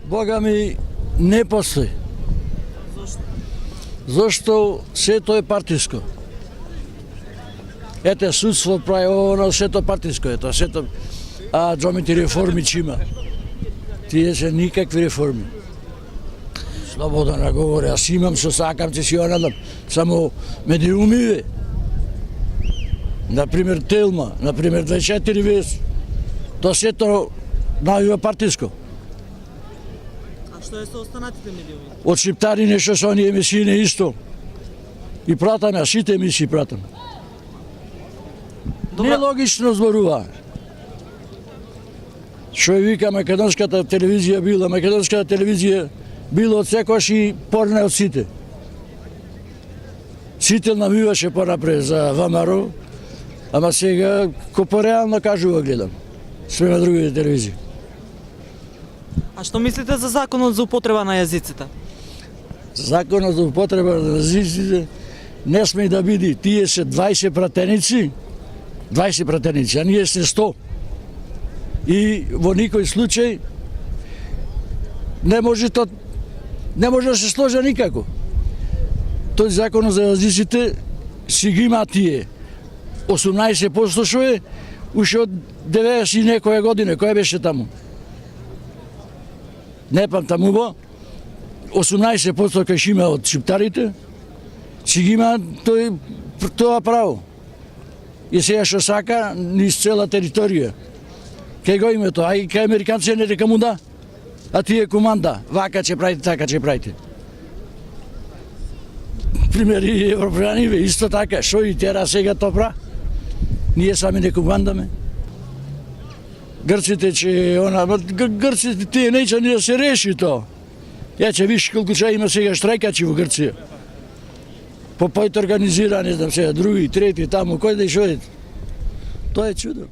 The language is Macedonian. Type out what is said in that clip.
Бога ми, не постои. Зошто сето е партиско. Ете судство прави оно, сето партиско е тоа, сето джомите реформи че има. Тие се никакви реформи. Слободно да говори, аз имам што сакам, че си онадам. Само ме не умиве. Например Телма, например 24 вес. Тоа сето најува партиско. А што е со останатите медиуми? Од Шиптари нешто со оние емисии не исто. И пратаме, а сите емисии пратаме. Нелогично зборува. Што вика македонската телевизија била, македонската телевизија била од секојаш и порне од сите. Сите намиваше понапред за ВМРО, ама сега ко пореално кажува гледам. Спрема другите телевизии. А што мислите за законот за употреба на јазиците? Законот за употреба на јазиците не сме да биде. Тие се 20 пратеници, а ние сме 100. И во никој случај не може да се сложи никако. Тој законот за јазиците си ги има тие 18% што е уште од 90 и некоја година, која беше таму? Не памтам убаво, 18% кој ќе има од шиптарите, си ги има тоа право. И сега што сака, низ цела територија. Кај го има тоа, а и кај американци не дека му да, а тие команда, вака ќе правите, така ќе правите. Примери европјани, исто така, што и тера сега тоа пра? Ние сами не командаме. Грците че грците тие неќе ни да се реши тоа. Ја ќе виш колку ќе има сега штрајкачи во Грција. По појто организира, не знам сега, други, трети, таму, кој да и шо е. Тоа е чудо.